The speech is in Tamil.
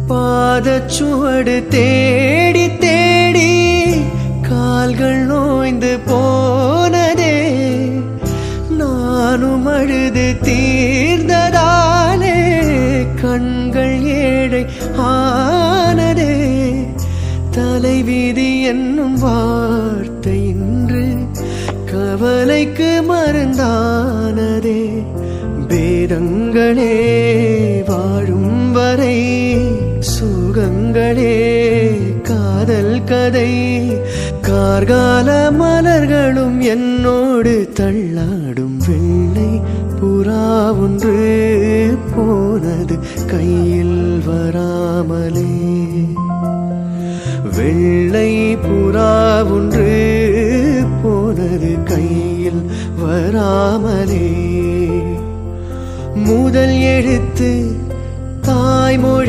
பாதச்சுவடு தேடி தேடி கால்கள் நோய்ந்து போனதே. நானும் அழுது தீர்ந்ததாலே கண்கள் ஏழை ஆனதே. தலைவிதி என்னும் வார்த்தை இன்று கவலைக்கு மருந்தானதே. பேதங்களே வாழும் வரை சுகங்களே காதல் கதை. கார்கால மலர்களும் என்னோடு தள்ளாடும். வெள்ளை புறா ஒன்று போனது கையில் வராமலே. வெள்ளை புறா ஒன்று போனது கையில் வராமலே. முதல் எழுத்து தாய்மொழி